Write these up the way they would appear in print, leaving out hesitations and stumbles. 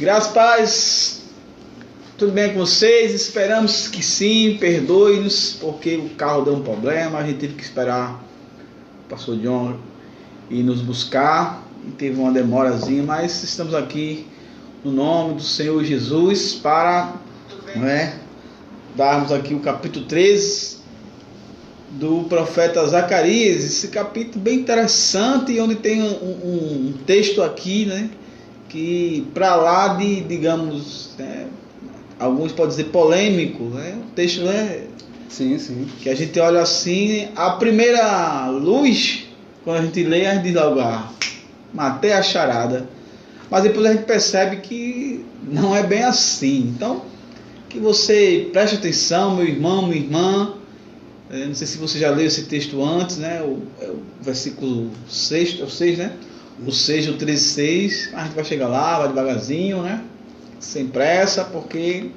Graças a paz, tudo bem com vocês? Esperamos que sim, perdoe-nos, porque o carro deu um problema, a gente teve que esperar o pastor John ir nos buscar, e teve uma demorazinha, mas estamos aqui no nome do Senhor Jesus para darmos aqui o capítulo 13 do profeta Zacarias, esse capítulo bem interessante, onde tem um texto aqui, que para lá de, digamos, alguns podem dizer polêmico, o texto, Sim. que a gente olha assim, a primeira luz, quando a gente lê, a gente diz logo, matei a charada, mas depois a gente percebe que não é bem assim. Então, que você preste atenção, meu irmão, minha irmã. Não sei se você já leu esse texto antes, o versículo 6, é o 6, O 6, o 13, 6, a gente vai chegar lá, vai devagarzinho, sem pressa, porque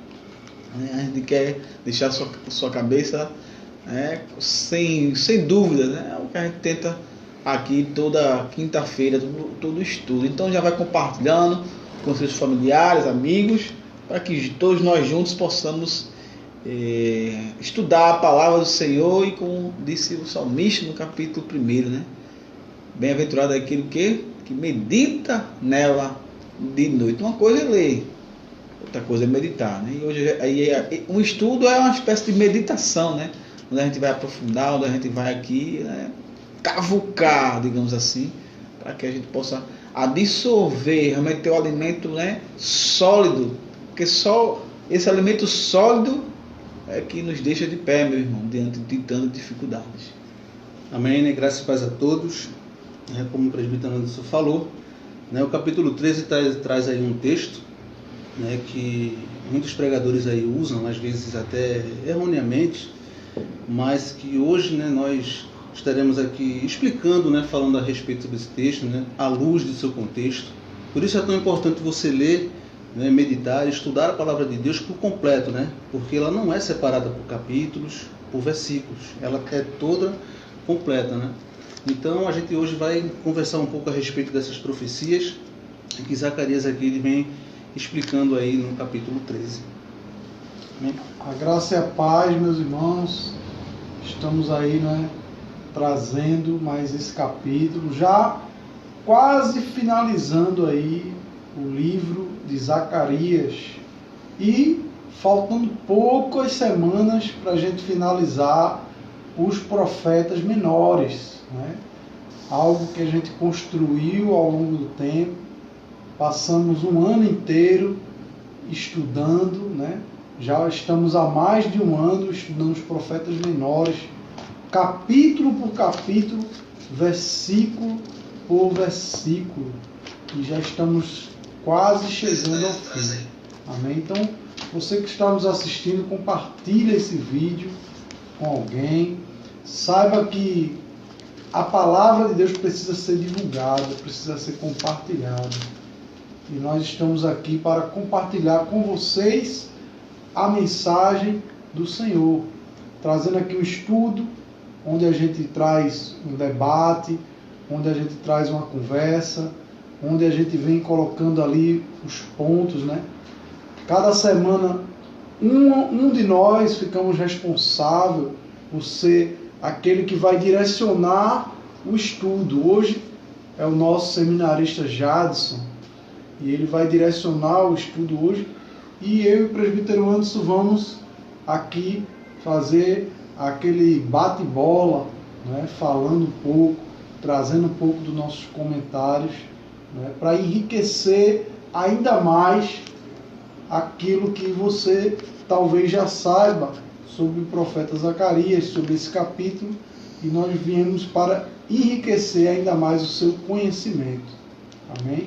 a gente quer deixar sua cabeça sem dúvida, é o que a gente tenta aqui toda quinta-feira, todo estudo. Então já vai compartilhando com seus familiares, amigos, para que todos nós juntos possamos estudar a palavra do Senhor, e como disse o salmista no capítulo 1, bem-aventurado é aquele que medita nela de noite. Uma coisa é ler, outra coisa é meditar, E hoje um estudo é uma espécie de meditação, onde a gente vai aprofundar, onde a gente vai aqui cavucar, digamos assim, para que a gente possa absorver realmente ter o alimento sólido, porque só esse alimento sólido é que nos deixa de pé, meu irmão, diante de tantas dificuldades. Amém, Graças e paz a todos. Como o presbítero Anderson falou, o capítulo 13 traz aí um texto, que muitos pregadores aí usam, às vezes até erroneamente, mas que hoje nós estaremos aqui explicando, falando a respeito sobre esse texto, à luz do seu contexto. Por isso é tão importante você ler, meditar, estudar a palavra de Deus por completo, porque ela não é separada por capítulos, por versículos, ela é toda completa, Então a gente hoje vai conversar um pouco a respeito dessas profecias que Zacarias aqui ele vem explicando aí no capítulo 13. Amém? A graça e a paz, meus irmãos, estamos aí, trazendo mais esse capítulo, já quase finalizando aí o livro de Zacarias, e faltando poucas semanas para a gente finalizar os profetas menores, algo que a gente construiu ao longo do tempo. Passamos um ano inteiro estudando, já estamos há mais de um ano estudando os profetas menores, capítulo por capítulo, versículo por versículo, e já estamos quase chegando ao fim. Amém? Então, você que está nos assistindo, compartilhe esse vídeo com alguém. Saiba que a palavra de Deus precisa ser divulgada, precisa ser compartilhada. E nós estamos aqui para compartilhar com vocês a mensagem do Senhor, trazendo aqui um estudo, onde a gente traz um debate, onde a gente traz uma conversa, onde a gente vem colocando ali os pontos, Cada semana, um de nós ficamos responsável por ser aquele que vai direcionar o estudo. Hoje é o nosso seminarista Jadson, e ele vai direcionar o estudo hoje, e eu e o presbítero Anderson vamos aqui fazer aquele bate-bola, falando um pouco, trazendo um pouco dos nossos comentários, para enriquecer ainda mais aquilo que você talvez já saiba sobre o profeta Zacarias, sobre esse capítulo, e nós viemos para enriquecer ainda mais o seu conhecimento. Amém?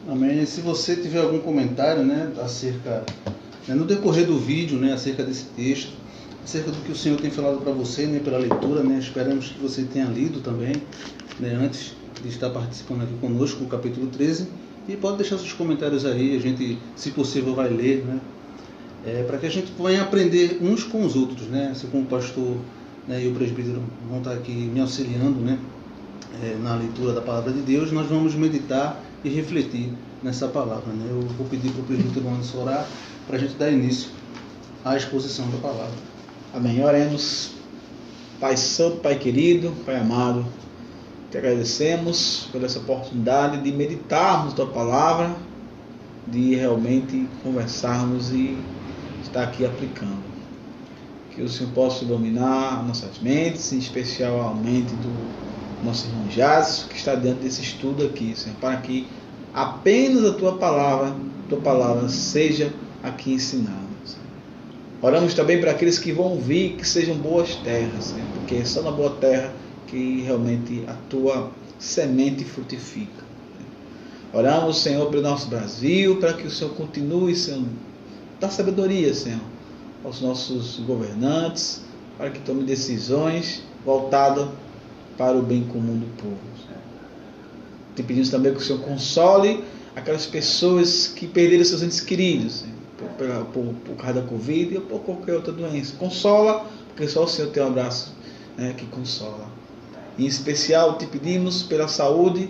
Amém. E se você tiver algum comentário, acerca, no decorrer do vídeo, acerca desse texto, acerca do que o Senhor tem falado para você, pela leitura, esperamos que você tenha lido também, antes de estar participando aqui conosco no capítulo 13, e pode deixar seus comentários aí, a gente, se possível, vai ler, para que a gente venha aprender uns com os outros, assim como o pastor e o presbítero vão estar aqui me auxiliando, na leitura da palavra de Deus. Nós vamos meditar e refletir nessa palavra, né? Eu vou pedir para o presbítero Anderson orar para a gente dar início à exposição da palavra. Amém. Oremos. Pai Santo, Pai querido, Pai amado, te agradecemos por essa oportunidade de meditarmos tua palavra, de realmente conversarmos e estar aqui aplicando. Que o Senhor possa dominar nossas mentes, em especial a mente do nosso irmão Jadson, que está dentro desse estudo aqui, Senhor, para que apenas a tua palavra seja aqui ensinada. Oramos também para aqueles que vão ouvir, que sejam boas terras, Senhor, porque é só na boa terra que realmente a tua semente frutifica. Oramos, Senhor, pelo nosso Brasil, para que o Senhor continue, Senhor, dá sabedoria, Senhor, aos nossos governantes, para que tomem decisões voltadas para o bem comum do povo. Te pedimos também que o Senhor console aquelas pessoas que perderam seus entes queridos, Senhor, por causa da Covid ou por qualquer outra doença. Consola, porque só o Senhor tem um abraço, né, que consola. Em especial, te pedimos pela saúde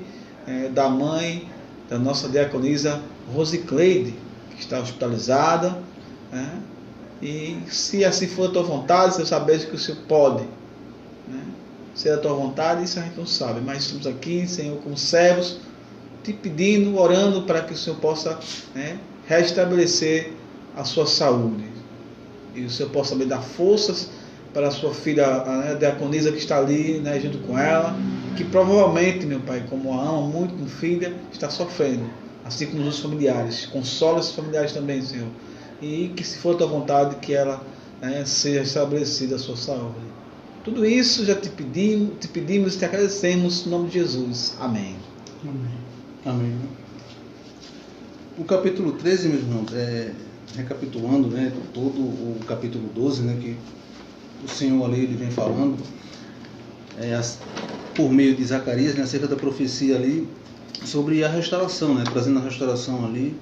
da mãe da nossa diaconisa Rosicleide, que está hospitalizada, né, e se assim for a tua vontade, Senhor, sabemos que o Senhor pode, né, ser a tua vontade, isso a gente não sabe, mas estamos aqui, Senhor, como servos, te pedindo, orando para que o Senhor possa, né, restabelecer a sua saúde, e o Senhor possa também dar forças para a sua filha, a diaconisa que está ali, né, junto com ela, que provavelmente, meu Pai, como a ama muito como filha, está sofrendo, assim como os familiares. Consola esses familiares também, Senhor, e que, se for a tua vontade, que ela, né, seja estabelecida a sua saúde. Tudo isso já te pedimos e te agradecemos, no nome de Jesus. Amém. Amém. Amém. O capítulo 13, meus irmãos, recapitulando, né, todo o capítulo 12, né, que o Senhor ali ele vem falando, por meio de Zacarias, né, acerca da profecia ali, sobre a restauração, né, trazendo a restauração ali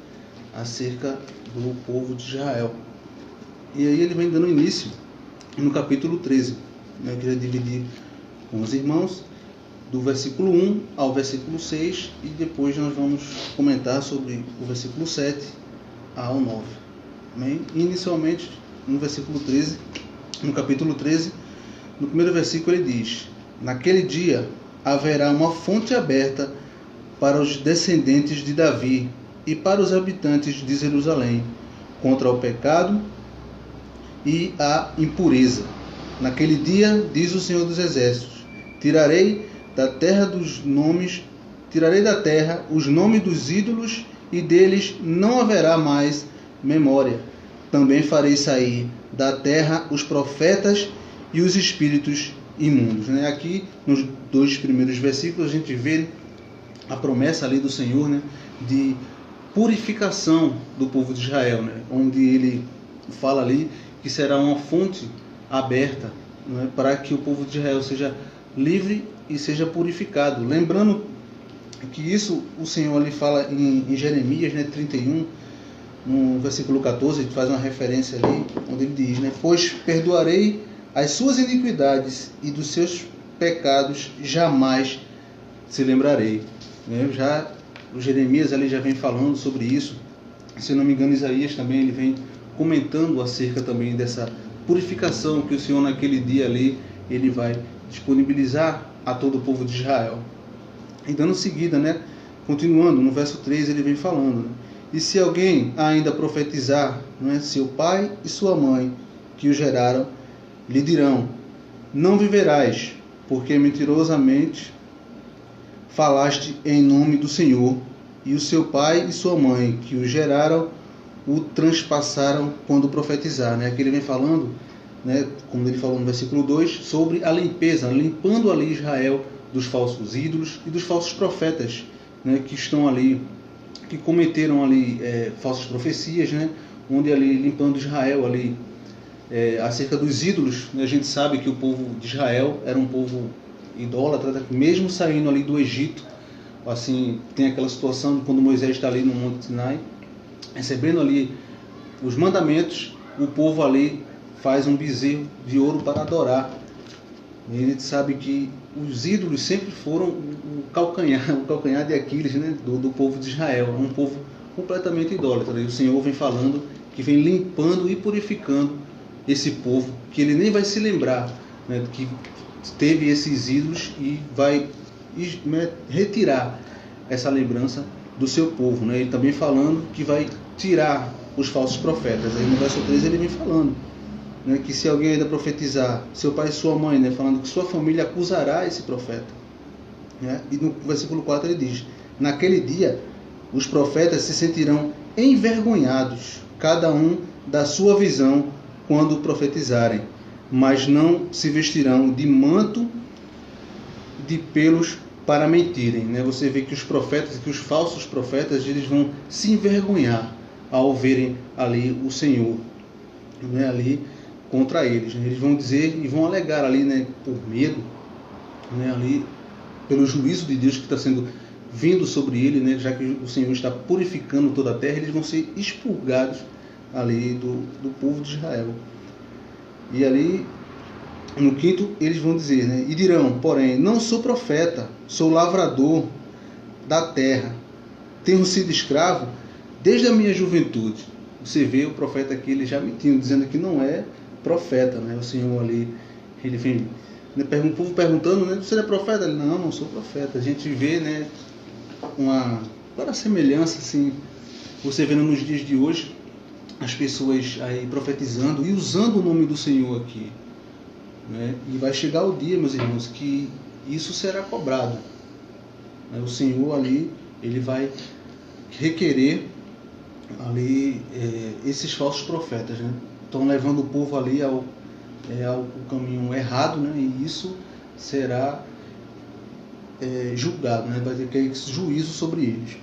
acerca do povo de Israel. E aí ele vem dando início no capítulo 13. Eu queria dividir com os irmãos do versículo 1 ao versículo 6 e depois nós vamos comentar sobre o versículo 7 ao 9. Amém? Inicialmente, no versículo 13, no capítulo 13, no primeiro versículo ele diz: naquele dia haverá uma fonte aberta para os descendentes de Davi e para os habitantes de Jerusalém, contra o pecado e a impureza. Naquele dia, diz o Senhor dos Exércitos, tirarei da terra os nomes dos ídolos, e deles não haverá mais memória. Também farei sair da terra os profetas e os espíritos imundos. Aqui, nos dois primeiros versículos, a gente vê a promessa ali do Senhor, né, de purificação do povo de Israel, né, onde ele fala ali que será uma fonte aberta, né, para que o povo de Israel seja livre e seja purificado. Lembrando que isso o Senhor ali fala em Jeremias, né, 31, no versículo 14, ele faz uma referência ali, onde ele diz, né, pois perdoarei as suas iniquidades e dos seus pecados jamais se lembrarei. Já o Jeremias ali já vem falando sobre isso. Se não me engano, Isaías também ele vem comentando acerca também dessa purificação que o Senhor naquele dia ali ele vai disponibilizar a todo o povo de Israel. E dando seguida, né, continuando no verso 3, ele vem falando, né, e se alguém ainda profetizar, né, seu pai e sua mãe que o geraram lhe dirão, não viverás, porque mentirosamente falaste em nome do Senhor, e o seu pai e sua mãe que o geraram o transpassaram quando profetizar. Aqui ele vem falando, né, como ele falou no versículo 2, sobre a limpeza, limpando ali Israel dos falsos ídolos e dos falsos profetas, né, que estão ali, que cometeram ali falsas profecias, né, onde ali limpando Israel ali acerca dos ídolos. A gente sabe que o povo de Israel era um povo idólatra, mesmo saindo ali do Egito. Assim, tem aquela situação de quando Moisés está ali no Monte Sinai, recebendo ali os mandamentos, o povo ali faz um bezerro de ouro para adorar. E a gente sabe que os ídolos sempre foram o calcanhar de Aquiles, né, do povo de Israel, um povo completamente idólatra. E o Senhor vem falando que vem limpando e purificando esse povo, que ele nem vai se lembrar, né, que teve esses ídolos, e vai retirar essa lembrança do seu povo, né? Ele também falando que vai tirar os falsos profetas. Aí no verso 13 ele vem falando, né, que se alguém ainda profetizar, seu pai e sua mãe, né, falando que sua família acusará esse profeta, né? E no versículo 4 ele diz: naquele dia os profetas se sentirão envergonhados, cada um da sua visão, quando profetizarem, mas não se vestirão de manto de pelos para mentirem, né? Você vê que os profetas, que os falsos profetas, eles vão se envergonhar ao verem ali o Senhor, né, ali contra eles, né? Eles vão dizer e vão alegar ali, né, por medo, né, ali pelo juízo de Deus que está sendo vindo sobre ele, né, já que o Senhor está purificando toda a terra, eles vão ser expurgados ali do povo de Israel. E ali no 5º eles vão dizer, né, e dirão, porém, não sou profeta, sou lavrador da terra, tenho sido escravo desde a minha juventude. Você vê o profeta aqui, ele já mentindo, dizendo que não é profeta, né? O Senhor ali, ele vem, né, o povo perguntando, né, você é profeta? Ele, não sou profeta. A gente vê, né, uma clara semelhança, assim, você vendo nos dias de hoje, as pessoas aí profetizando e usando o nome do Senhor aqui, né? E vai chegar o dia, meus irmãos, que isso será cobrado, né? O Senhor ali, ele vai requerer ali esses falsos profetas, né? Estão levando o povo ali ao caminho errado, né? E isso será julgado, né? Vai ter esse juízo sobre eles.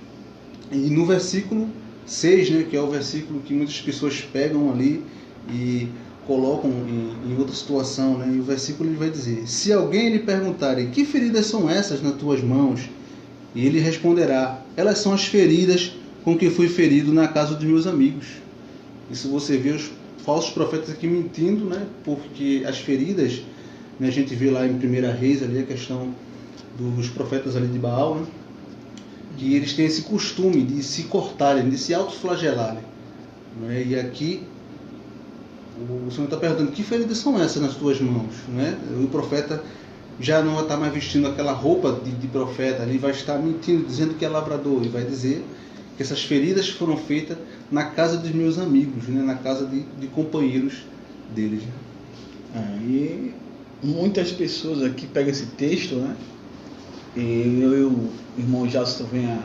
E no versículo 6, né, que é o versículo que muitas pessoas pegam ali e colocam em outra situação, né? E o versículo ele vai dizer: se alguém lhe perguntarem, que feridas são essas nas tuas mãos? E ele responderá: elas são as feridas com que fui ferido na casa dos meus amigos. Isso você vê os falsos profetas aqui mentindo, né? Porque as feridas, né, a gente vê lá em 1 Reis ali a questão dos profetas ali de Baal, né? Que eles têm esse costume de se cortarem, de se autoflagelarem, né? E aqui o Senhor está perguntando: que feridas são essas nas tuas mãos, né? E o profeta já não está mais vestindo aquela roupa de profeta, ele vai estar mentindo, dizendo que é lavrador, e vai dizer que essas feridas foram feitas na casa dos meus amigos, né? Na casa de companheiros deles. E muitas pessoas aqui pegam esse texto, né? E eu e o irmão Jason venha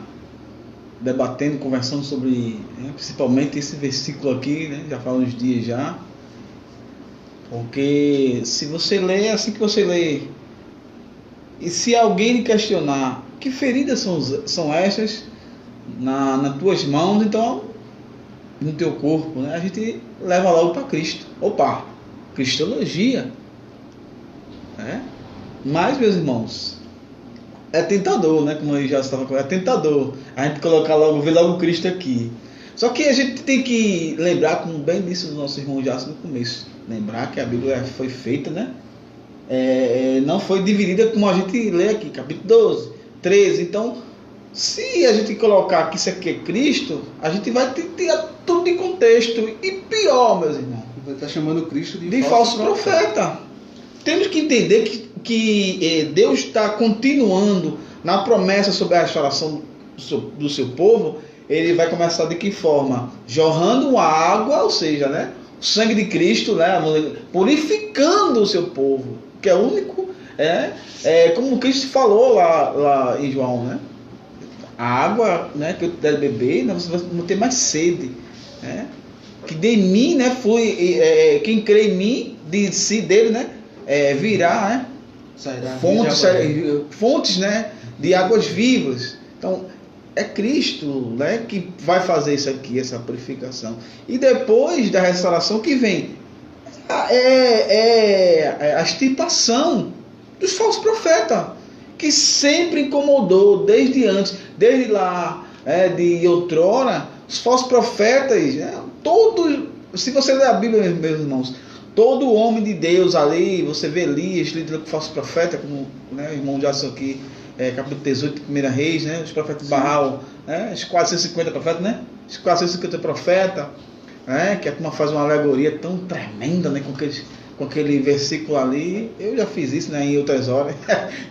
debatendo, conversando sobre, né, principalmente esse versículo aqui, né? Já faz uns dias já. Porque se você lê, assim que você lê, e se alguém lhe questionar, que feridas são essas nas tuas mãos, então, no teu corpo, né? A gente leva logo para Cristo. Opa, cristologia, né? Mas, meus irmãos, é tentador, né? Como eu já estava falando, é tentador a gente colocar logo, ver logo Cristo aqui. Só que a gente tem que lembrar, como bem disse o nosso irmão Jason no começo, lembrar que a Bíblia foi feita, né? Não foi dividida como a gente lê aqui, capítulo 12, 13. Então, se a gente colocar que isso aqui é Cristo, a gente vai tirar tudo em contexto. E pior, meus irmãos, vai estar chamando Cristo de falso profeta. Temos que entender que Deus está continuando na promessa sobre a restauração do seu povo. Ele vai começar de que forma? Jorrando água, ou seja, né, o sangue de Cristo, né, purificando o seu povo, que é o único, como Cristo falou lá em João, né? A água, né, que eu der beber, né, você vai não ter mais sede, né? Que de mim, né, flui, quem crê em mim, de si dele, né, virá, né, fontes, né, de águas vivas. Então é Cristo, né, que vai fazer isso aqui, essa purificação. E depois da restauração que vem a extirpação dos falsos profetas, que sempre incomodou desde antes, desde lá, de outrora, os falsos profetas, né, todos, se você ler a Bíblia, meus irmãos, todo homem de Deus ali, você vê Elias, líder com falso profeta, como, né, o irmão Jason aqui, capítulo 18, 1 Reis, né, os profetas de Baal, né, os 450 profetas, né, os 450 profetas, né, que a turma faz uma alegoria tão tremenda, né, com aquele versículo ali. Eu já fiz isso, né, em outras horas,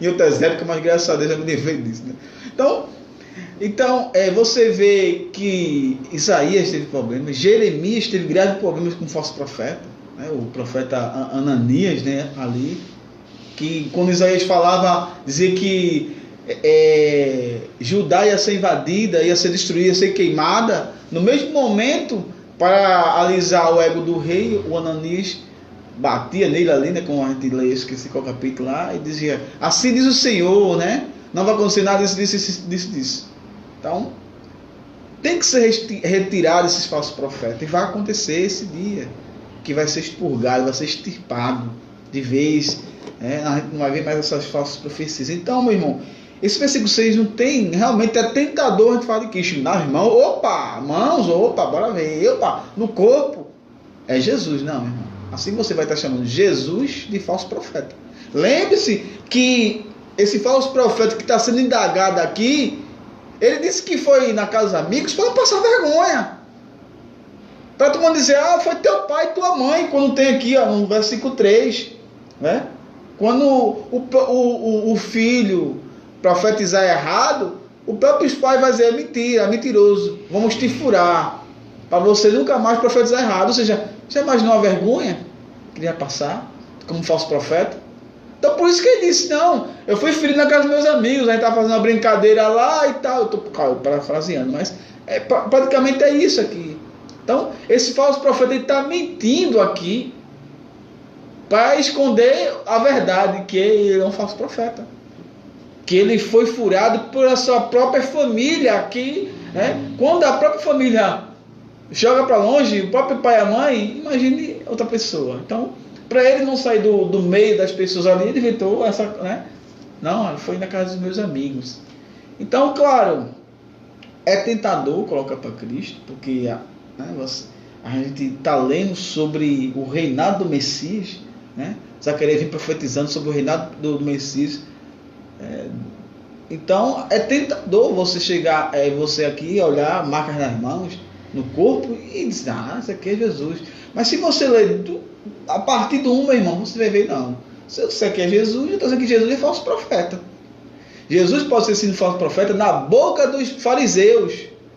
em outras épocas, mas graças a Deus eu me livrei disso, né. Então você vê que Isaías teve problemas, Jeremias teve graves problemas com o falso profeta, né, o profeta Ananias, né, ali, que quando Isaías falava, dizia que Judá ia ser invadida, ia ser destruída, ia ser queimada. No mesmo momento, para alisar o ego do rei, o Ananias batia nele ali, né, como a gente lê, esqueci qual capítulo lá, e dizia, assim diz o Senhor, né, não vai acontecer nada disso. Então, tem que ser retirado esses falsos profetas, e vai acontecer esse dia, que vai ser expurgado, vai ser extirpado de vez, a gente não vai ver mais essas falsas profecias. Então, meu irmão, esse versículo 6 não tem, realmente é tentador a gente falar de Cristo, nas mãos, mãos, bora ver, no corpo, é Jesus, não, meu irmão. Assim você vai estar chamando Jesus de falso profeta. Lembre-se que esse falso profeta que está sendo indagado aqui, ele disse que foi na casa dos amigos para não passar vergonha. Para todo mundo dizer, foi teu pai e tua mãe, quando tem aqui, no versículo 3, né? Quando o filho profetizar errado, o próprio pai vai dizer, mentira, mentiroso, vamos te furar, para você nunca mais profetizar errado. Ou seja, você imaginou a vergonha que ele ia passar como falso profeta? Então por isso que ele disse, não, eu fui ferido na casa dos meus amigos, a gente estava fazendo uma brincadeira lá e tal, eu estou parafraseando, mas praticamente é isso aqui. Então esse falso profeta está mentindo aqui para esconder a verdade, que ele é um falso profeta, que ele foi furado por a sua própria família, que, né, quando a própria família joga para longe, o próprio pai e a mãe, imagine outra pessoa. Então, para ele não sair do meio das pessoas ali, ele inventou essa, né? Não, foi na casa dos meus amigos. Então, claro, é tentador colocar para Cristo, porque a gente está lendo sobre o reinado do Messias, né? Zacarias vem profetizando sobre o reinado do Messias. Então, é tentador você chegar, você aqui olhar marcas nas mãos, no corpo, e dizer, isso aqui é Jesus. Mas se você ler a partir do 1, meu irmão, você vai ver, não, se isso aqui é Jesus, eu estou dizendo que Jesus é falso profeta. Jesus pode ter sido falso profeta na boca dos fariseus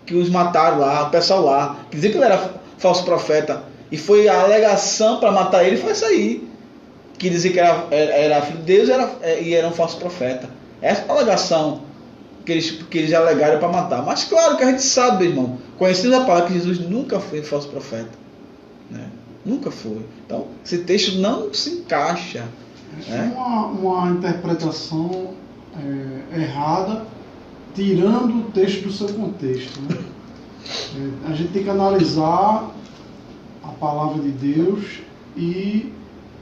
que os mataram lá, o pessoal lá, que dizia que ele era falso profeta, e foi a alegação para matar ele, foi isso aí, que dizia que era filho de Deus e era um falso profeta. Essa é a alegação que eles alegaram para matar. Mas claro que a gente sabe, meu irmão, conhecendo a palavra, que Jesus nunca foi falso profeta, né? Nunca foi. Então, esse texto não se encaixa. É uma interpretação errada, tirando o texto do seu contexto, né? A gente tem que analisar a palavra de Deus e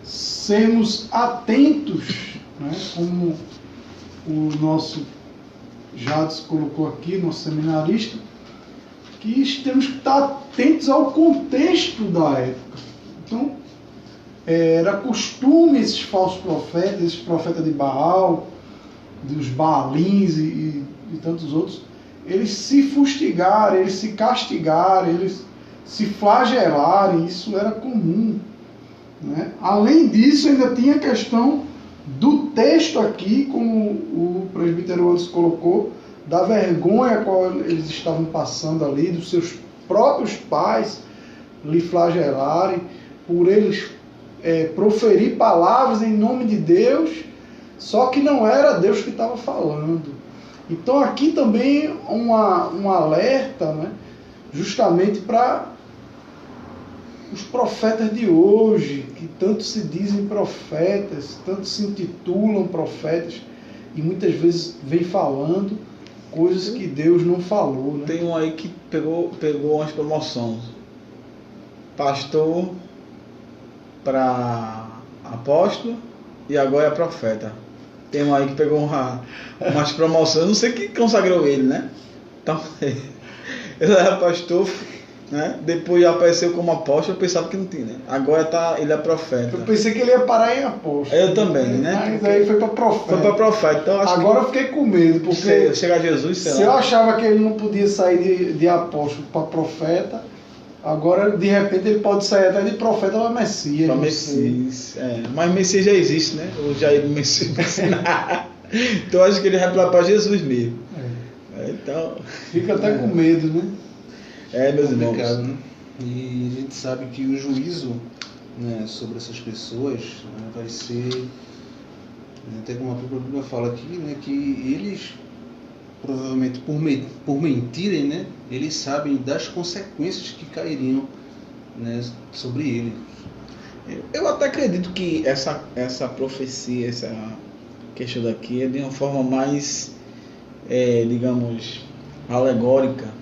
sermos atentos, né? Como o nosso Jades colocou aqui, nosso seminarista, que temos que estar atentos ao contexto da época. Então, era costume esses falsos profetas, esses profetas de Baal, dos Baalins e tantos outros, eles se fustigarem, eles se castigarem, eles se flagelarem. Isso era comum, né? Além disso, ainda tinha a questão do texto aqui, como o presbítero antes colocou, da vergonha a qual eles estavam passando ali, dos seus próprios pais lhe flagelarem, por eles proferir palavras em nome de Deus, só que não era Deus que estava falando. Então aqui também um alerta, né, justamente para os profetas de hoje, que tanto se dizem profetas, tanto se intitulam profetas, e muitas vezes vem falando coisas que Deus não falou, né? Tem um aí que pegou umas promoções. Pastor para apóstolo e agora é profeta. Tem um aí que pegou umas promoções, eu não sei quem consagrou ele, né? Então, ele era pastor né? Depois apareceu como apóstolo, eu pensava que não tinha, né? Agora ele é profeta. Eu pensei que ele ia parar em apóstolo. Eu também, né? Mas aí foi para profeta. Foi para profeta. Então, acho agora eu fiquei com medo, que porque chegar Jesus, sei se lá. eu achava que ele não podia sair de apóstolo para profeta, agora de repente ele pode sair até de profeta para Messias. Para Messias. Mas Messias já existe, né? O Jair Messias. Então acho que ele vai para Jesus mesmo. Então. Fica até com medo, né? Meus irmãos. Né? E a gente sabe que o juízo, né, sobre essas pessoas, né, vai ser, até como a própria Bíblia fala aqui, né, que eles provavelmente por mentirem, né, eles sabem das consequências que cairiam, né, sobre ele. Eu até acredito que essa profecia, essa questão daqui é de uma forma mais, digamos, alegórica,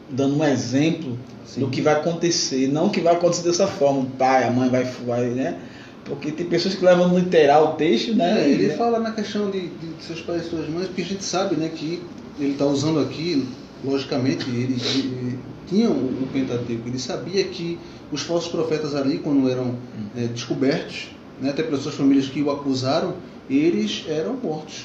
dando um exemplo do que vai acontecer, não que vai acontecer dessa forma, o pai, a mãe vai, né? Porque tem pessoas que levam no literal o texto, né? Ele fala na questão de seus pais e suas mães, porque a gente sabe, né, que ele está usando aqui, logicamente, ele tinha o Pentateuco, ele sabia que os falsos profetas ali, quando eram descobertos, né, até pelas suas famílias que o acusaram, eles eram mortos.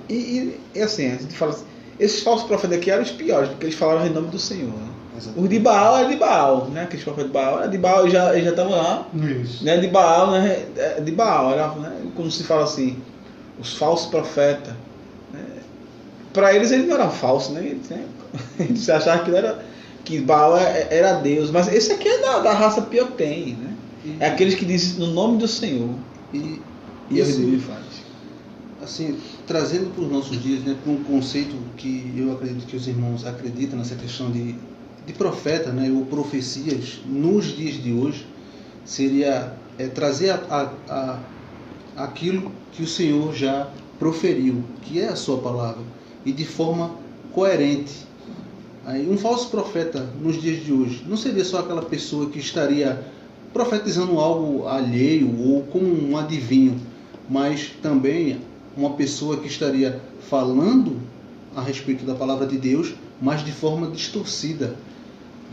E assim, a gente fala assim, esses falsos profetas aqui eram os piores, porque eles falaram em nome do Senhor. Né? Os de Baal era de Baal, né? Aqueles profetas de Baal era de Baal, eles já estavam lá. Isso. Né? De Baal, né? De Baal, era, né? Como se fala assim, os falsos profetas. Né? Para eles não eram falsos, né? Eles achavam que Baal era Deus, mas esse aqui é da raça pior que tem, né? É aqueles que dizem no nome do Senhor. E isso faz. Assim, trazendo para os nossos dias, né, para um conceito que eu acredito que os irmãos acreditam nessa questão de profeta, né, ou profecias nos dias de hoje, seria trazer aquilo que o Senhor já proferiu, que é a sua palavra, e de forma coerente. Aí, um falso profeta nos dias de hoje não seria só aquela pessoa que estaria profetizando algo alheio ou como um adivinho, mas também uma pessoa que estaria falando a respeito da palavra de Deus, mas de forma distorcida.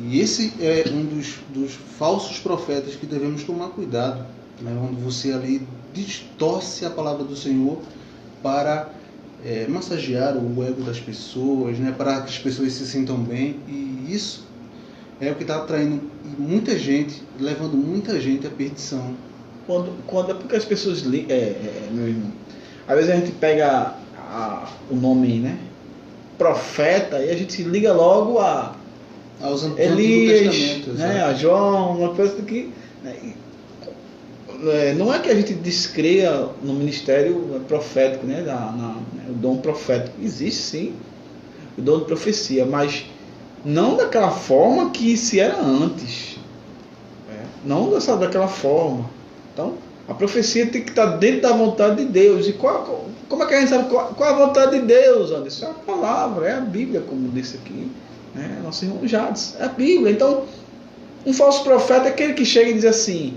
E esse é um dos falsos profetas que devemos tomar cuidado, né? Onde você ali distorce a palavra do Senhor para massagear o ego das pessoas, né? Para que as pessoas se sintam bem. E isso é o que está atraindo muita gente, levando muita gente à perdição. Quando é porque as pessoas meu irmão, às vezes a gente pega o nome, né, profeta, e a gente liga logo aos Elias, né, a João, uma coisa que, né, não é que a gente descreia no ministério profético, né, o dom profético. Existe sim o dom de profecia, mas não daquela forma que se era antes, não daquela forma. Então a profecia tem que estar dentro da vontade de Deus. E como é que a gente sabe qual é a vontade de Deus, Anderson? É a palavra, é a Bíblia, como disse aqui, né? Nosso irmão Jades, é a Bíblia. Então, um falso profeta é aquele que chega e diz assim: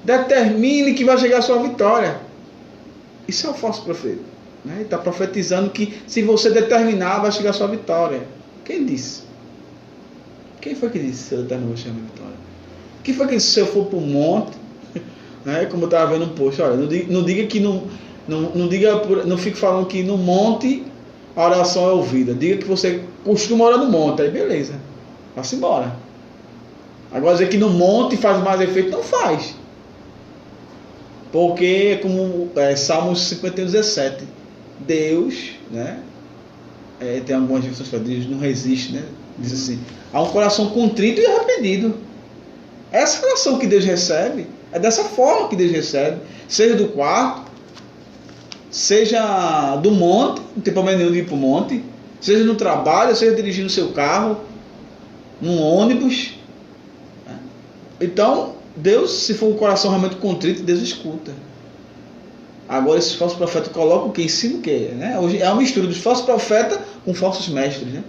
determine que vai chegar a sua vitória. Isso é um falso profeta, né? Ele está profetizando que se você determinar, vai chegar a sua vitória. Quem disse? Quem foi que disse se eu determinar, vai chegar a minha vitória? Quem foi que disse se eu for para o monte? Né? Como eu estava vendo um post, olha, não diga que não fique falando que no monte a oração é ouvida. Diga que você costuma orar no monte, aí beleza, vá-se embora. Agora dizer que no monte faz mais efeito, não faz. Porque, como Salmos 51:17, Deus, né, tem algumas versões que Deus não resiste, né? Diz assim: há um coração contrito e arrependido. Essa oração que Deus recebe é dessa forma que Deus recebe, seja do quarto, seja do monte, não tem problema nenhum de ir para o monte, seja no trabalho, seja dirigindo o seu carro, num ônibus. Então, Deus, se for um coração realmente contrito, Deus escuta. Agora, esses falsos profetas colocam o que? Ensina o que? Né? Hoje é uma mistura dos falsos profetas com falsos mestres. Né?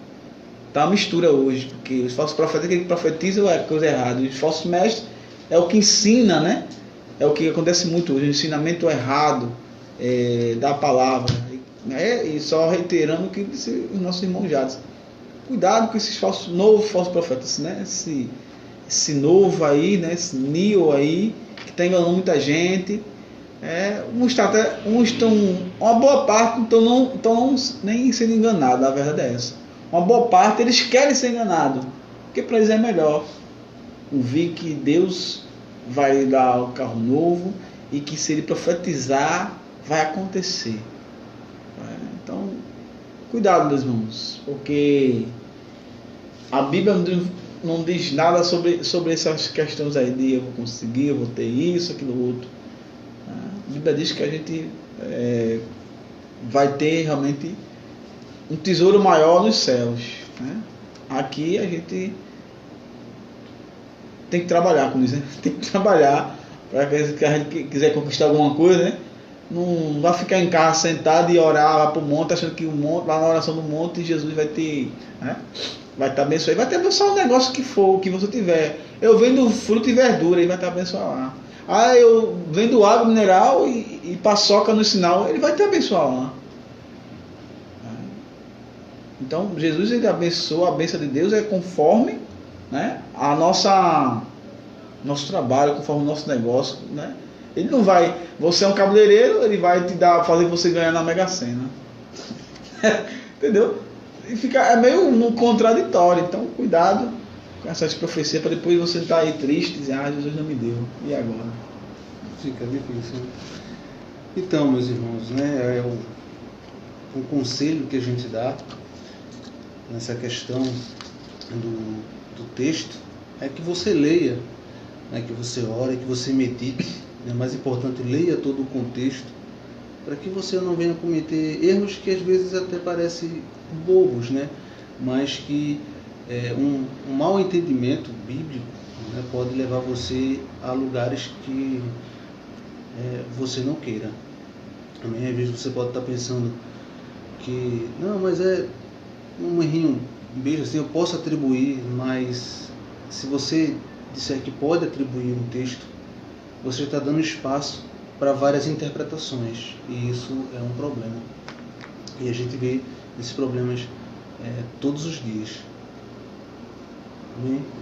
Tá uma mistura hoje, porque os falsos profetas, aquele que profetizam é coisa errada, e os falsos mestres é o que ensina, né? É o que acontece muito hoje, o ensinamento errado da palavra. E só reiterando o que disse o nosso irmão Jades. cuidado com esses novos falsos profetas, né? Esse novo aí, né? Esse Neo aí, que está enganando muita gente. Uns estão, uma boa parte não estão nem sendo enganados, a verdade é essa. Uma boa parte eles querem ser enganados, porque para eles é melhor ouvir que Deus vai dar o carro novo e que se ele profetizar vai acontecer. Então, cuidado, meus irmãos, porque a Bíblia não diz nada sobre essas questões aí de eu vou conseguir, eu vou ter isso, aquilo outro. A Bíblia diz que a gente vai ter realmente um tesouro maior nos céus, né? Aqui a gente tem que trabalhar com isso, né? Tem que trabalhar para que a gente quiser conquistar alguma coisa, né? Não vai ficar em casa sentado e orar lá para o monte, achando que o monte, lá na oração do monte, Jesus vai ter, né? Vai estar abençoado. Vai ter abençoado o negócio que for, que você tiver. Eu vendo fruto e verdura, ele vai estar abençoado lá. Eu vendo água mineral e paçoca no sinal, ele vai te abençoar lá. Então, Jesus, ele abençoa, a bênção de Deus é conforme, né, a nosso trabalho, conforme o nosso negócio, né? Ele não vai, você é um cabeleireiro, ele vai te fazer você ganhar na Mega Sena. Entendeu? E é meio contraditório. Então, cuidado com essas profecias, para depois você estar aí triste e dizer, Jesus não me deu, e agora? Fica difícil. Então, meus irmãos, né, o conselho que a gente dá nessa questão do texto é que você leia, né, que você ore, que você medite, né, mais importante, leia todo o contexto, para que você não venha cometer erros que às vezes até parecem bobos, né, mas que um mau entendimento bíblico, né, pode levar você a lugares que você não queira. Também às vezes você pode estar pensando que não, mas é um errinho, um beijo assim, eu posso atribuir, mas se você disser que pode atribuir um texto, você está dando espaço para várias interpretações, e isso é um problema. E a gente vê esses problemas todos os dias.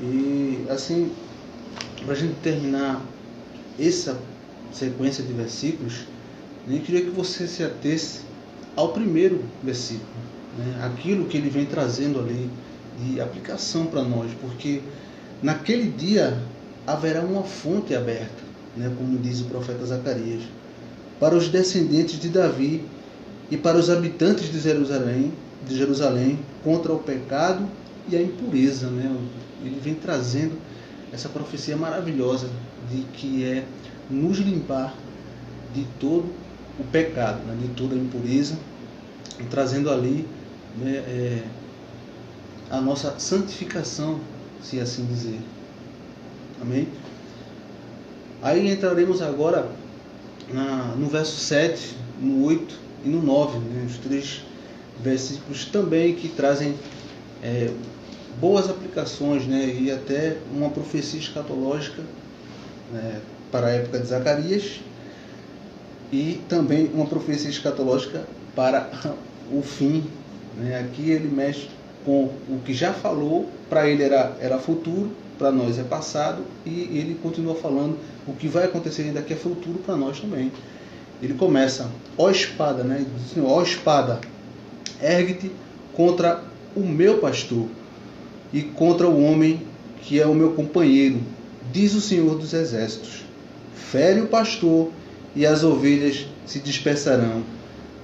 E assim, para a gente terminar essa sequência de versículos, eu queria que você se atesse ao primeiro versículo, né? Aquilo que ele vem trazendo ali de aplicação para nós, porque naquele dia haverá uma fonte aberta, né? Como diz o profeta Zacarias, para os descendentes de Davi e para os habitantes de Jerusalém contra o pecado e a impureza, né? Ele vem trazendo essa profecia maravilhosa de que é nos limpar de todo o pecado, né? De toda a impureza, e trazendo ali, né, a nossa santificação, se assim dizer. Amém? Aí entraremos agora no verso 7, no 8 e no 9, né? Os três versículos também que trazem boas aplicações, né? E até uma profecia escatológica, né, para a época de Zacarias, e também uma profecia escatológica para o fim, né? Aqui ele mexe com o que já falou, para ele era futuro, para nós é passado, e ele continua falando o que vai acontecer ainda que é futuro para nós também. Ele começa, ó espada, né? Ele diz assim, ó espada, ergue-te contra o meu pastor e contra o homem que é o meu companheiro, diz o Senhor dos Exércitos. Fere o pastor e as ovelhas se dispersarão,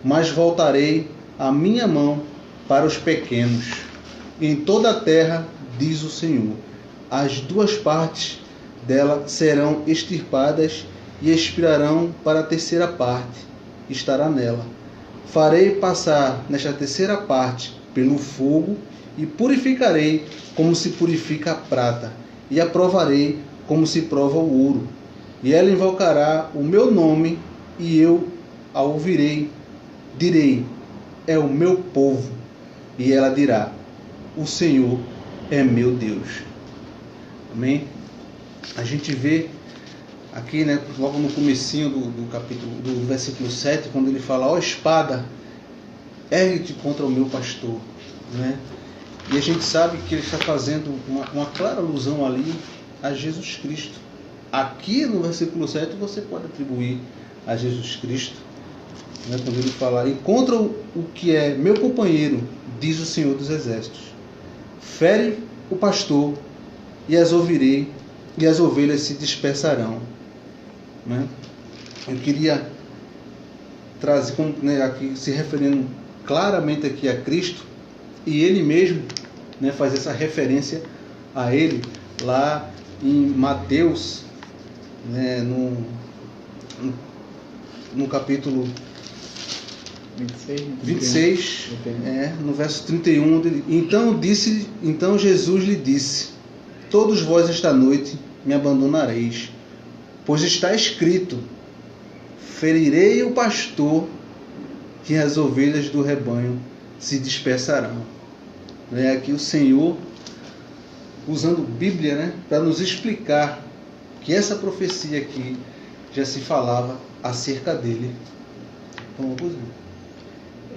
mas voltarei a minha mão para os pequenos. Em toda a terra, diz o Senhor, as duas partes dela serão extirpadas e expirarão para a terceira parte, estará nela. Farei passar nesta terceira parte pelo fogo e purificarei como se purifica a prata, e a provarei como se prova o ouro. E ela invocará o meu nome, e eu a ouvirei. Direi, é o meu povo. E ela dirá, o Senhor é meu Deus. Amém? A gente vê aqui, né, logo no comecinho do capítulo, do versículo 7, quando ele fala, ó espada, ergue-te contra o meu pastor, né? E a gente sabe que ele está fazendo uma clara alusão ali a Jesus Cristo. Aqui no versículo 7 você pode atribuir a Jesus Cristo, né, quando ele fala: encontra o que é meu companheiro, diz o Senhor dos Exércitos. Fere o pastor e as ouvirei, e as ovelhas se dispersarão. Né? Eu queria trazer, né, aqui, se referindo claramente aqui a Cristo, e ele mesmo, né, faz essa referência a ele lá em Mateus, né, no capítulo 26, no verso 31, então Jesus lhe disse: todos vós esta noite me abandonareis, pois está escrito: ferirei o pastor, que as ovelhas do rebanho se dispersarão. Aqui o Senhor usando Bíblia, né, para nos explicar que essa profecia aqui já se falava acerca dele.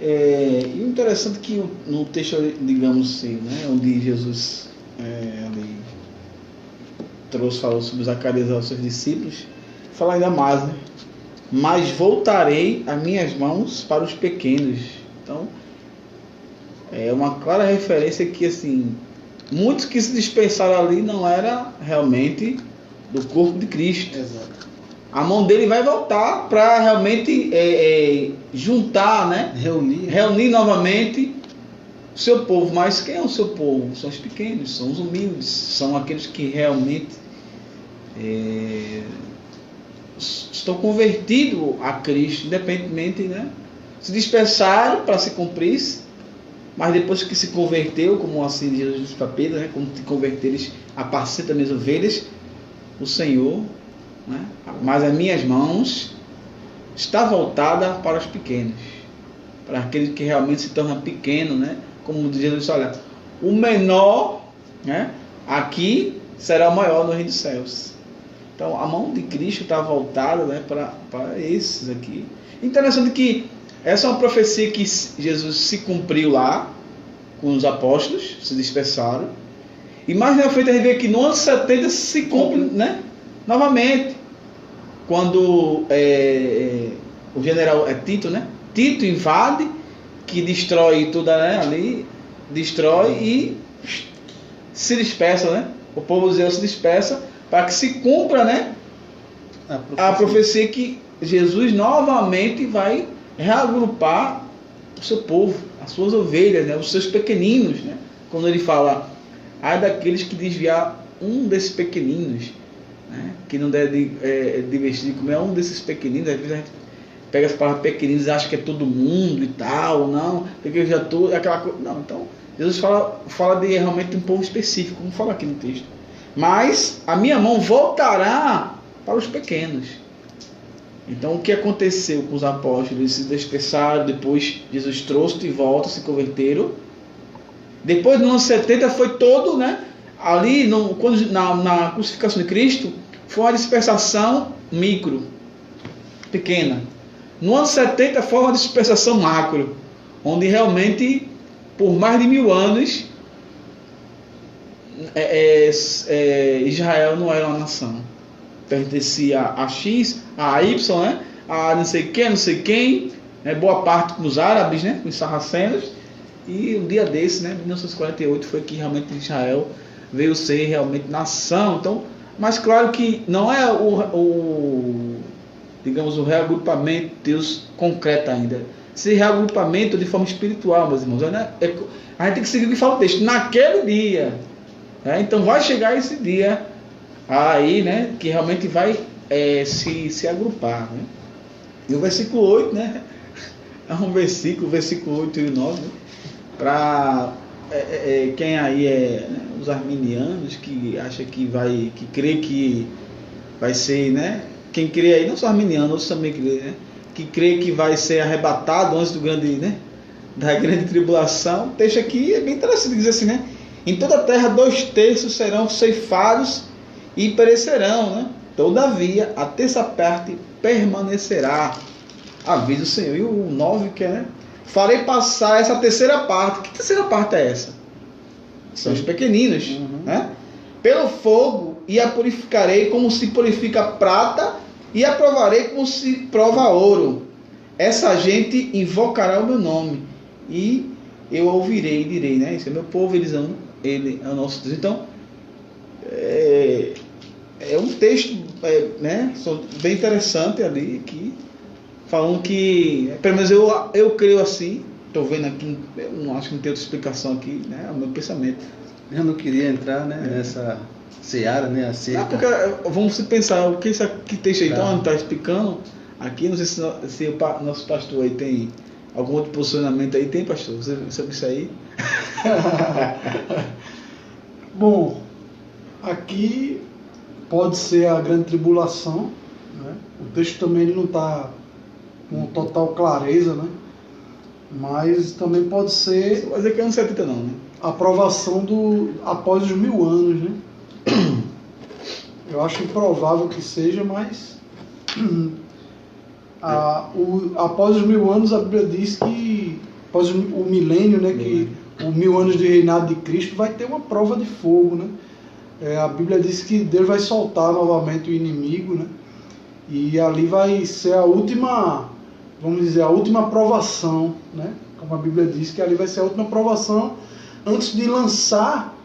E o interessante é que no texto, digamos assim, né, onde Jesus ali falou sobre Zacarias aos seus discípulos, fala ainda mais, né? Mas voltarei as minhas mãos para os pequenos. Então, é uma clara referência que, assim, muitos que se dispersaram ali não era realmente do corpo de Cristo. Exato. A mão dele vai voltar para realmente juntar, né? Reunir novamente o seu povo. Mas quem é o seu povo? São os pequenos, são os humildes, são aqueles que realmente estão convertidos a Cristo, independentemente, né? Se dispersaram para se cumprir, mas depois que se converteu, como assim Jesus disse para Pedro, né? Como te converteres, apacenta minhas ovelhas, o Senhor, né? Mas as minhas mãos está voltada para os pequenos, para aquele que realmente se torna pequeno, né? Como Jesus disse: olha, o menor, né, aqui será o maior no reino dos céus. Então a mão de Cristo está voltada, né, para esses aqui. Interessante que essa é uma profecia que Jesus se cumpriu lá com os apóstolos, se dispersaram, e mais na frente a gente vê que no ano 70 se cumpre, né, novamente, quando o general Tito, né? Tito invade, que destrói tudo, né, ali, destrói e se dispersa, né? O povo de Deus se dispersa para que se cumpra, né, a profecia que Jesus novamente vai reagrupar o seu povo, as suas ovelhas, né, os seus pequeninos, né? Quando ele fala: ai daqueles que desviar um desses pequeninos, né, que não deve de vestir de comer um desses pequeninos. Às vezes a gente pega as palavras pequeninos e acha que é todo mundo e tal, não, porque eu já estou, aquela coisa. Não, então Jesus fala de realmente um povo específico, como fala aqui no texto. Mas a minha mão voltará para os pequenos. Então o que aconteceu com os apóstolos? Eles se dispersaram, depois Jesus trouxe de volta, se converteram. Depois no ano 70 foi todo, né? Ali na crucificação de Cristo foi uma dispersação micro, pequena. No ano 70 foi uma dispersação macro, onde realmente por mais de 1000 anos Israel não era uma nação. Pertencia a X, a Y, né? A não sei quem, né? Boa parte com os árabes, né? Com os sarracenos. E um dia desse, né? 1948, foi que realmente Israel veio ser realmente nação. Então, mas claro que não é digamos, o reagrupamento de Deus concreto ainda. Esse reagrupamento de forma espiritual, meus irmãos, né? A gente tem que seguir o que fala o texto, naquele dia. Né? Então vai chegar esse dia aí, né? Que realmente vai se agrupar. Né? E o versículo 8, né? É um versículo 8 e 9, né? Para quem aí né, os arminianos que acha que crê que vai ser, né? Quem crê aí, não só arminiano, outros também crê, né? Que crê que vai ser arrebatado antes da grande tribulação. O texto aqui é bem interessante, diz assim, né? Em toda a terra 2/3 serão ceifados e perecerão, né? Todavia a terça parte permanecerá, avisa o Senhor. E o 9 que é, né? Farei passar essa terceira parte. Que terceira parte é essa? são os pequeninos, né? Pelo fogo, e a purificarei como se purifica a prata, e a provarei como se prova ouro. Essa gente invocará o meu nome, e eu ouvirei e direi, né? Esse é meu povo, ele é o nosso Deus. Então, é um texto né, bem interessante ali, aqui, falando que, pelo menos eu creio assim, estou vendo aqui, eu não acho que não tem outra explicação aqui, né? É o meu pensamento. Eu não queria entrar, né, nessa seara, né, acerca. Porque vamos pensar, o que esse aqui texto aí está explicando aqui, não sei se o nosso pastor aí tem algum outro posicionamento aí, tem, pastor? Você sabe isso aí? Bom, aqui pode ser a grande tribulação, né? O texto também ele não está com total clareza, né? Mas também pode ser... Você vai dizer que é anos 70 não, né? A aprovação após os 1000 anos, né? Eu acho improvável que seja, mas após os 1000 anos a Bíblia diz que após o milênio, né, que os 1000 anos de reinado de Cristo vai ter uma prova de fogo, né? A Bíblia diz que Deus vai soltar novamente o inimigo, né? E ali vai ser a última, vamos dizer, a última provação, né? Como a Bíblia diz que ali vai ser a última provação antes de lançar,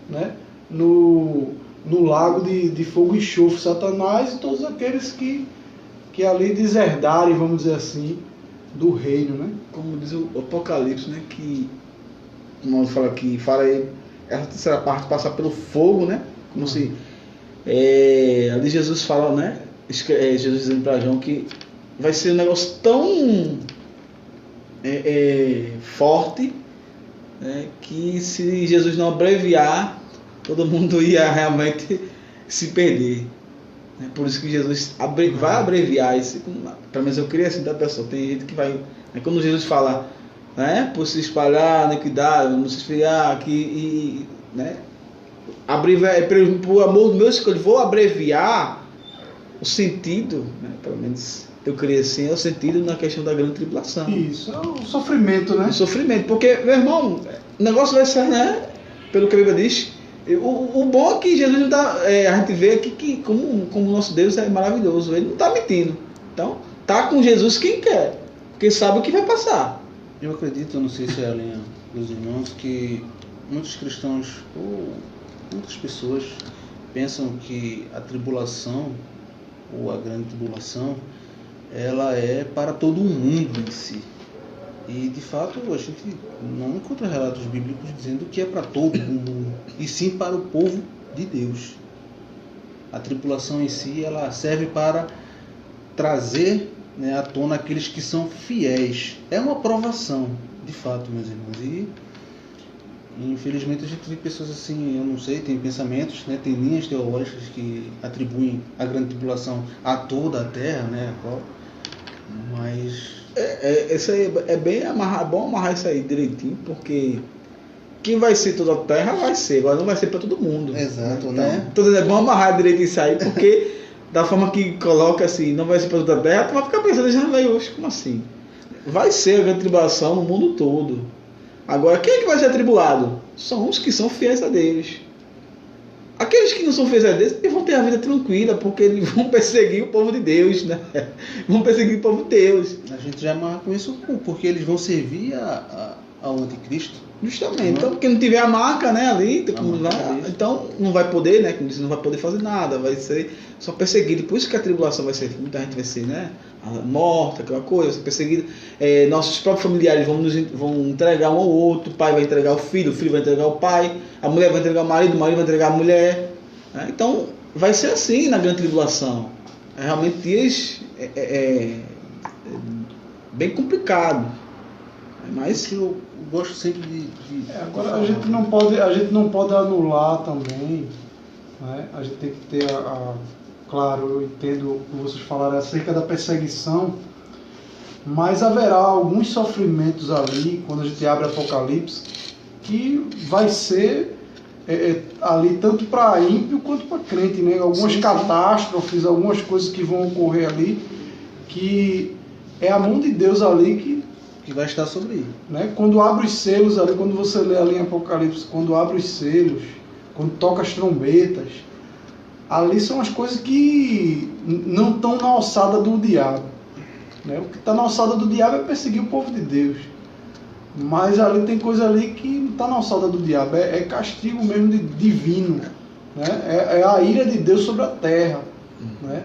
né, no lago de fogo e enxofre Satanás e todos aqueles que ali deserdarem, vamos dizer assim, do reino, né? Como diz o Apocalipse, né, que o irmão fala aqui, essa terceira parte passar pelo fogo, né? Como se ali Jesus fala, né? Jesus dizendo para João que vai ser um negócio tão forte, né, que se Jesus não abreviar, todo mundo ia realmente se perder. Por isso que Jesus vai abreviar isso. Pelo menos eu queria assim da pessoa. Tem gente que vai. Quando Jesus fala, né, por se espalhar, iniquidade, não se esfriar, né, abreviar, por amor do meu escolho, vou abreviar o sentido, né, pelo menos eu creio assim, é o sentido na questão da grande tribulação. Isso, é o sofrimento, né? O sofrimento, porque, meu irmão, o negócio vai ser, né, pelo que a Bíblia diz. O bom é que Jesus não está. A gente vê aqui que como o nosso Deus é maravilhoso, ele não está mentindo. Então, tá com Jesus quem quer, porque sabe o que vai passar. Eu acredito, não sei se é a linha dos irmãos, que muitos cristãos ou muitas pessoas pensam que a tribulação ou a grande tribulação ela é para todo o mundo em si. E de fato a gente não encontra relatos bíblicos dizendo que é para todo mundo, e sim para o povo de Deus. A tribulação em si ela serve para trazer, né, à tona aqueles que são fiéis. É uma provação, de fato, meus irmãos. E infelizmente a gente vê pessoas assim, eu não sei, tem pensamentos, né, tem linhas teológicas que atribuem a grande tribulação a toda a terra, né, mas isso aí é bem bom amarrar isso aí direitinho, porque quem vai ser toda a terra vai ser, agora não vai ser para todo mundo. Exato, então, né? Então é bom amarrar direitinho isso aí, porque da forma que coloca assim, não vai ser para toda a terra, tu vai ficar pensando, já vai hoje, como assim? Vai ser a grande tribulação no mundo todo. Agora, quem é que vai ser atribulado? São os que são fiéis a Deus. Aqueles que não são fiéis a Deus, eles vão ter a vida tranquila, porque eles vão perseguir o povo de Deus, né? Vão perseguir o povo de Deus. A gente já amarra com isso, porque eles vão servir ao anticristo. Justamente. Então, quem não tiver a marca, né, ali, então não vai poder, né? Como disse, não vai poder fazer nada, vai ser só perseguido. Por isso que a tribulação vai ser, muita gente vai ser, né? Morta, aquela coisa, vai ser perseguido. Nossos próprios familiares vão entregar um ao outro, o pai vai entregar o filho vai entregar o pai, a mulher vai entregar o marido vai entregar a mulher. Né? Então, vai ser assim na grande tribulação. É realmente dias bem complicado. Mas eu gosto sempre de agora a gente não pode anular também, né? A gente tem que ter claro, eu entendo o que vocês falaram acerca da perseguição, mas haverá alguns sofrimentos ali quando a gente abre Apocalipse que vai ser ali tanto para ímpio quanto para crente, né? Algumas catástrofes, algumas coisas que vão ocorrer ali, que é a mão de Deus ali que que vai estar sobre ele. Né? Quando abre os selos ali, quando você lê ali em Apocalipse, quando abre os selos, quando toca as trombetas, ali são as coisas que não estão na alçada do diabo. Né? O que está na alçada do diabo é perseguir o povo de Deus. Mas ali tem coisa ali que não está na alçada do diabo, é castigo mesmo divino. Né? É a ira de Deus sobre a terra. Né?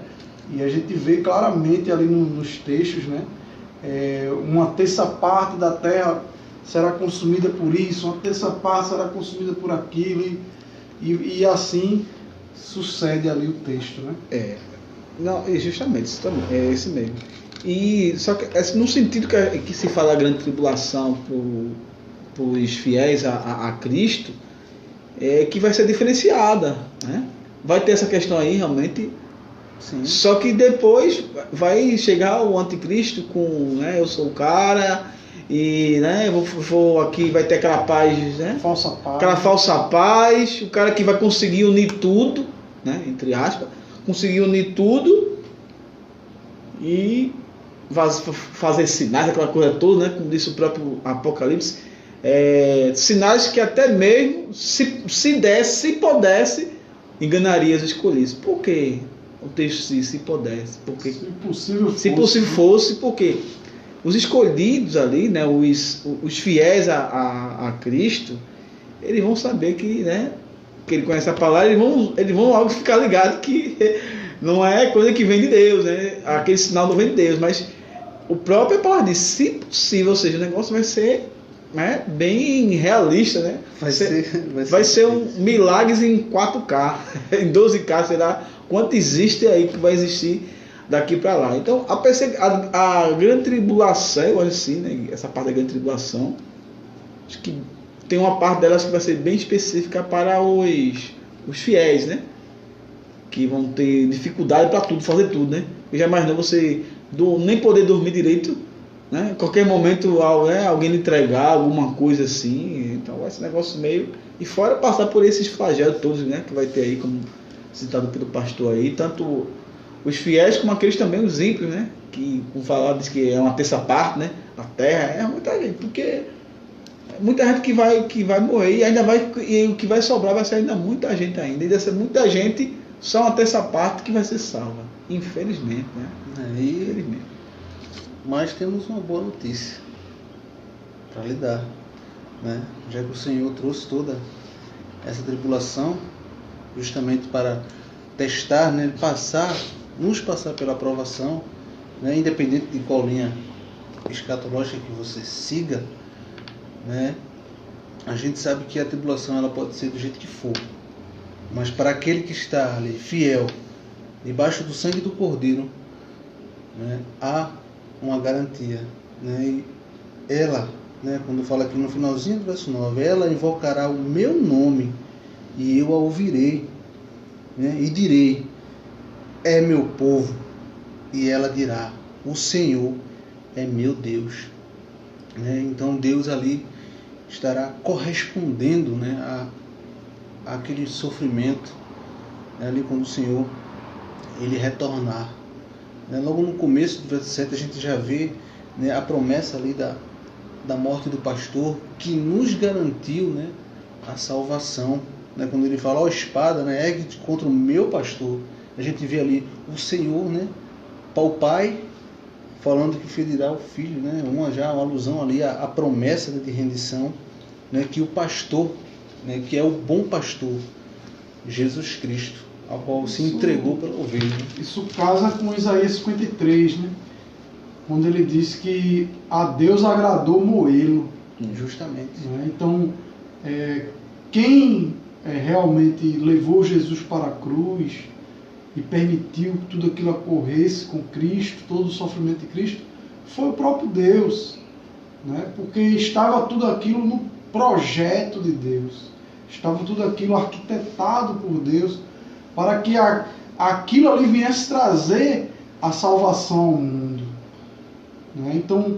E a gente vê claramente ali nos textos, né? Uma terça parte da terra será consumida por isso, uma terça parte será consumida por aquilo, e assim sucede ali o texto, né? Não, justamente, isso também, é esse mesmo. E só que no sentido que se fala a grande tribulação para os fiéis a Cristo, que vai ser diferenciada, né? Vai ter essa questão aí realmente. Sim. Só que depois vai chegar o anticristo com, né, eu sou o cara, e, né, vou aqui, vai ter aquela paz, né, Falsa paz. aquela falsa paz, o cara que vai conseguir unir tudo, né, entre aspas, conseguir unir tudo e fazer sinais, aquela coisa toda, né, como disse o próprio Apocalipse, sinais que até mesmo, se pudesse, enganaria os escolhidos. Por quê? O texto se pudesse, porque se possível fosse, porque os escolhidos ali, né, os fiéis a Cristo, eles vão saber que, né, que ele conhece a palavra, eles vão logo ficar ligados que não é coisa que vem de Deus, né, aquele sinal não vem de Deus, mas o próprio palavra diz, se possível, ou seja, o negócio vai ser, né, bem realista, né, vai ser um milagres em 4K, em 12K, será quanto existe aí que vai existir daqui para lá. Então a grande tribulação, eu acho assim, né, essa parte da grande tribulação, acho que tem uma parte delas que vai ser bem específica para os fiéis, né, que vão ter dificuldade para tudo, fazer tudo, né. Eu já imaginou você nem poder dormir direito, né, qualquer momento, né, alguém lhe entregar alguma coisa assim, então vai ser um negócio meio, e fora passar por esses flagelos todos, né, que vai ter aí, como citado pelo pastor aí, tanto os fiéis como aqueles também, os ímpios, né, que como falar diz que é uma terça parte, né, a terra, é muita gente, porque muita gente que vai morrer, e o que vai sobrar vai ser ainda muita gente ainda, e deve ser muita gente, só uma terça parte que vai ser salva, infelizmente, né, infelizmente. Mas temos uma boa notícia para lhe dar, né, já que o Senhor trouxe toda essa tribulação justamente para testar, né, nos passar pela aprovação, né, independente de qual linha escatológica que você siga, né, a gente sabe que a tribulação ela pode ser do jeito que for, mas para aquele que está ali fiel, debaixo do sangue do Cordeiro, né, há uma garantia, né, e ela, né, quando fala aqui no finalzinho do verso 9, ela invocará o meu nome e eu a ouvirei, né, e direi, é meu povo, e ela dirá, o Senhor é meu Deus, né? Então Deus ali estará correspondendo, né, àquele sofrimento, né, ali quando o Senhor ele retornar, né? Logo no começo do verso 7 a gente já vê, né, a promessa ali da morte do pastor que nos garantiu, né, a salvação, né? Quando ele fala, ó espada, né, ergue-te contra o meu pastor, a gente vê ali o Senhor, né, para o pai falando que ferirá o filho, né, uma alusão ali à promessa de rendição, né, que o pastor, né, que é o bom pastor, Jesus Cristo, ao qual se entregou pela ovelha. Isso casa com Isaías 53, né? Quando ele diz que a Deus agradou moê-lo. Justamente. Né? Então, quem realmente levou Jesus para a cruz e permitiu que tudo aquilo ocorresse com Cristo, todo o sofrimento de Cristo, foi o próprio Deus. Né? Porque estava tudo aquilo no projeto de Deus. Estava tudo aquilo arquitetado por Deus para que aquilo ali viesse trazer a salvação ao mundo. Né? Então,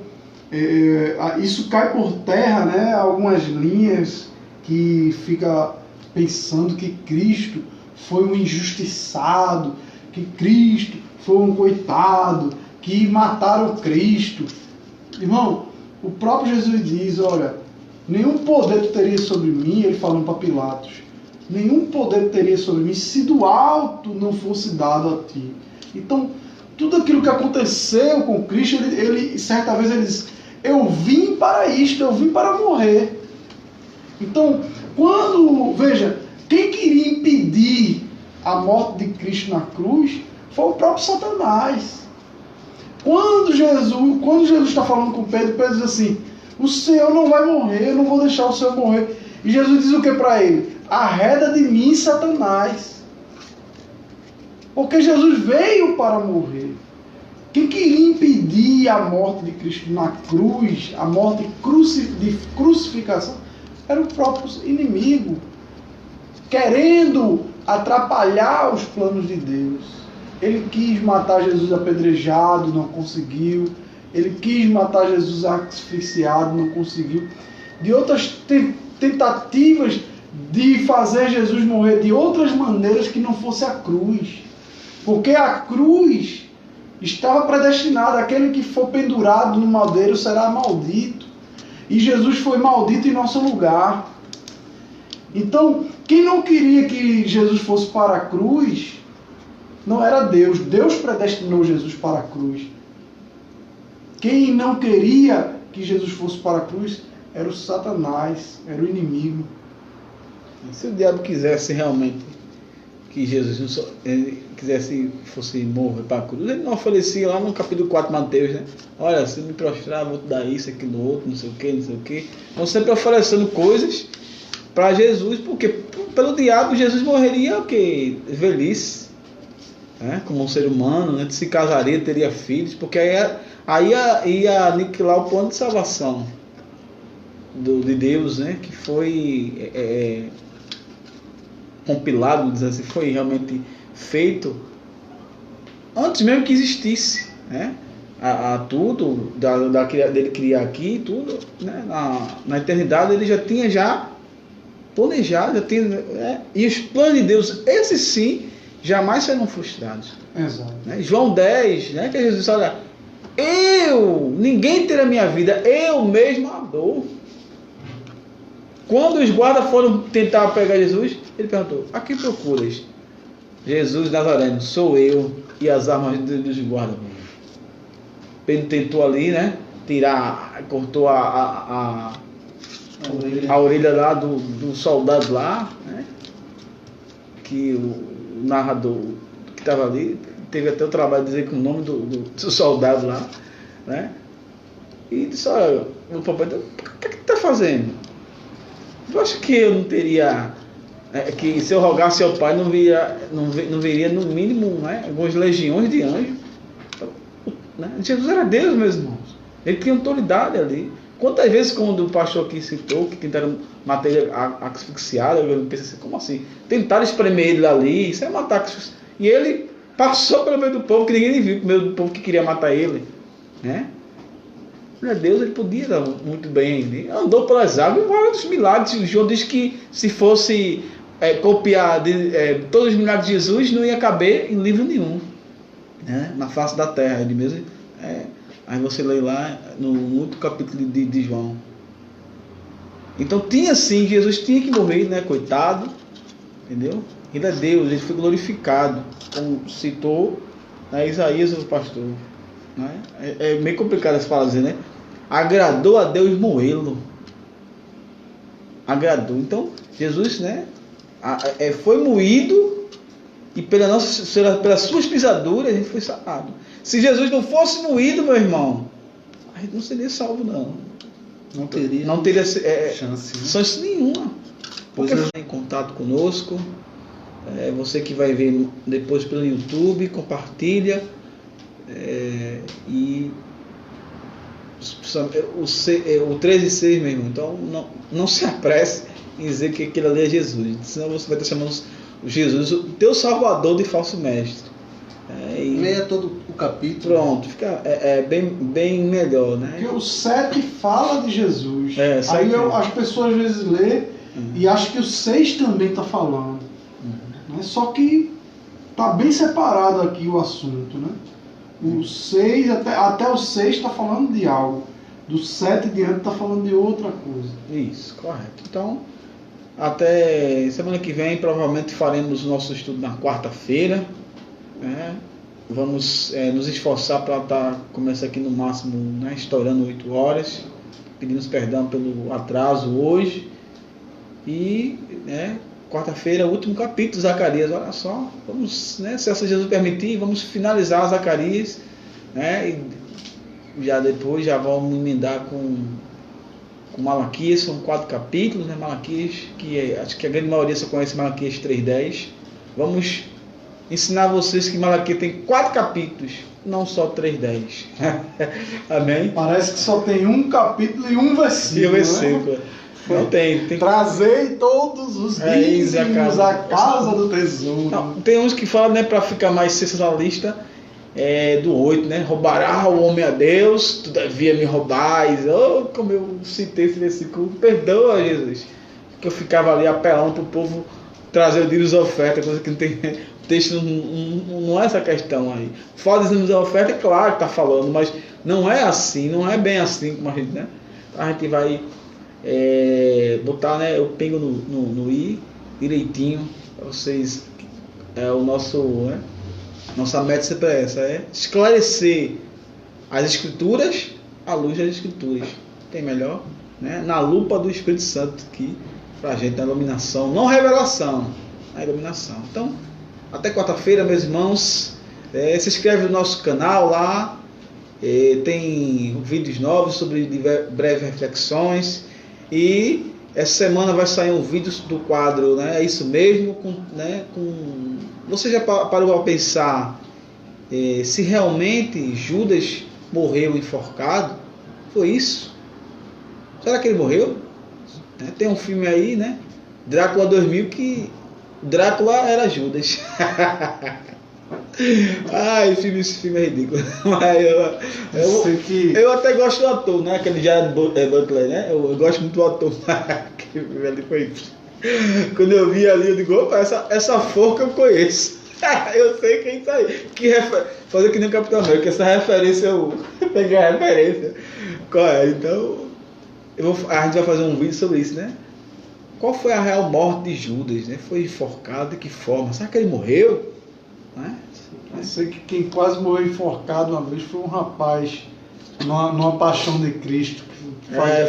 isso cai por terra, né? Algumas linhas que fica pensando que Cristo foi um injustiçado, que Cristo foi um coitado, que mataram Cristo. Irmão, o próprio Jesus diz, olha, nenhum poder tu teria sobre mim, ele falando para Pilatos, nenhum poder tu teria sobre mim se do alto não fosse dado a ti. Então, tudo aquilo que aconteceu com Cristo, ele certa vez ele diz, eu vim para isto, eu vim para morrer. Então, veja, quem queria impedir a morte de Cristo na cruz foi o próprio Satanás. Quando Jesus está falando com Pedro, Pedro diz assim, o Senhor não vai morrer, eu não vou deixar o Senhor morrer. E Jesus diz o que para ele? Arreda de mim, Satanás. Porque Jesus veio para morrer. Quem queria impedir a morte de Cristo na cruz, a morte de crucificação, era o próprio inimigo, querendo atrapalhar os planos de Deus. Ele quis matar Jesus apedrejado, não conseguiu. Ele quis matar Jesus asfixiado, não conseguiu. De outras tentativas de fazer Jesus morrer de outras maneiras que não fosse a cruz. Porque a cruz estava predestinada, aquele que for pendurado no madeiro será maldito. E Jesus foi maldito em nosso lugar. Então, quem não queria que Jesus fosse para a cruz, não era Deus. Deus predestinou Jesus para a cruz. Quem não queria que Jesus fosse para a cruz era o Satanás, era o inimigo. Se o diabo quisesse realmente que Jesus fosse morrer para a cruz, ele não oferecia lá no capítulo 4 de Mateus, né? Olha, se me prostrar, vou te dar isso, aquilo, outro, não sei o que, não sei o que. Então sempre oferecendo coisas para Jesus, porque pelo diabo Jesus morreria o quê? Velhice, né? Como um ser humano, né? Se casaria, teria filhos, porque aí ia aniquilar o plano de salvação de Deus, né? Que foi compilado, dizer assim, foi realmente feito antes mesmo que existisse, né? Tudo dele criar aqui, tudo, né? Na eternidade ele já tinha planejado, e os planos de Deus, esses sim, jamais serão frustrados. Exato. Né? João 10, né? Que Jesus disse, olha, ninguém terá minha vida, eu mesmo a dou. Quando os guardas foram tentar pegar Jesus, ele perguntou, a quem procuras? Jesus Nazareno, sou eu, e as armas dos guardas. Pedro tentou ali, né, cortou a orelha lá do soldado lá, né, que o narrador que estava ali, teve até o trabalho de dizer que o nome do soldado lá, né, e disse, olha, o papai, o que é que tu está fazendo? Eu acho que eu não teria, que se eu rogasse ao Pai, não viria no mínimo, né, algumas legiões de anjos. Então, né? Jesus era Deus, meus irmãos. Ele tinha autoridade ali. Quantas vezes, quando o pastor aqui citou que tentaram matar ele asfixiado, eu pensei assim, como assim? Tentaram espremer ele ali, isso é matar. E ele passou pelo meio do povo, que ninguém viu, pelo meio do povo que queria matar ele, né? Para Deus ele podia dar muito bem. Ele andou pelas águas, vários milagres. O João diz que se fosse copiar todos os milagres de Jesus, não ia caber em livro nenhum, né? Na face da terra. Ele mesmo, aí você lê lá no outro capítulo de João. Então tinha sim, Jesus tinha que morrer, né? Coitado, entendeu? Ele é Deus, ele foi glorificado, como citou, né, Isaías, o pastor. Né? É meio complicado essa palavra, né? Agradou a Deus moê-lo. Agradou. Então, Jesus, né, foi moído e pelas suas pisaduras a gente foi sarado. Se Jesus não fosse moído, meu irmão, a gente não seria salvo, não. Não teria chance nenhuma. Porque em contato conosco, você que vai ver depois pelo YouTube, compartilha. E o 13,6 mesmo. Então não se apresse em dizer que aquilo ali é Jesus, senão você vai estar chamando Jesus o teu salvador de falso mestre. Leia todo o capítulo. Pronto, fica bem melhor, né? Porque o 7 fala de Jesus. Aí as pessoas às vezes lê e acham que o 6 também está falando. Né? Só que está bem separado aqui o assunto, né? O 6, até o 6 está falando de algo. Do 7 em diante está falando de outra coisa. Isso, correto. Então, até semana que vem, provavelmente faremos o nosso estudo na quarta-feira, né? Vamos nos esforçar para estar começando aqui no máximo, né, estourando 8 horas. Pedimos perdão pelo atraso hoje. E, né, quarta-feira, último capítulo de Zacarias. Olha só, vamos, né, se Jesus permitir, vamos finalizar Zacarias, né, e já depois já vamos emendar com Malaquias. São 4 capítulos, né, Malaquias, que acho que a grande maioria só conhece Malaquias 3:10. Vamos ensinar vocês que Malaquias tem 4 capítulos, não só 3:10. Amém? Parece que só tem um capítulo e um versículo. E o versículo. Né? Não tem. Trazei todos os dízimos à casa do tesouro. Não, tem uns que falam, né, para ficar mais sensacionalista, do 8, né? Roubará o homem a Deus, todavia me roubais. Oh, como eu citei esse versículo, perdoa, Jesus. Porque eu ficava ali apelando para o povo trazer o dízimo da oferta, coisa que não tem. O texto não é essa questão aí. Fala dízimo da oferta, é claro que está falando, mas não é assim, não é bem assim como a gente, né? A gente vai botar, né, o pingo no i direitinho para vocês. O nosso, né, nossa meta sempre é essa, esclarecer as escrituras à luz das escrituras. Tem melhor, né, na lupa do Espírito Santo aqui pra gente, na iluminação, não revelação, a iluminação. Então, até quarta-feira, meus irmãos. Se inscreve no nosso canal lá, tem vídeos novos sobre breves reflexões. E essa semana vai sair um vídeo do quadro, né? É isso mesmo, você já parou para pensar se realmente Judas morreu enforcado? Foi isso? Será que ele morreu? Tem um filme aí, né? Drácula 2000, que Drácula era Judas. Esse filme é ridículo. Mas eu até gosto do ator, né? Aquele Jared Butler, né? Eu gosto muito do ator. Aquele filme ali foi. Quando eu vi ali, eu digo, opa, essa forca eu conheço. Eu sei quem tá aí. Fazer que nem o Capitão América, essa referência eu peguei a referência. Qual é? Então, a gente vai fazer um vídeo sobre isso, né? Qual foi a real morte de Judas, né? Foi enforcado, de que forma? Será que ele morreu? Né? Eu sei que quem quase morreu enforcado uma vez foi um rapaz numa Paixão de Cristo.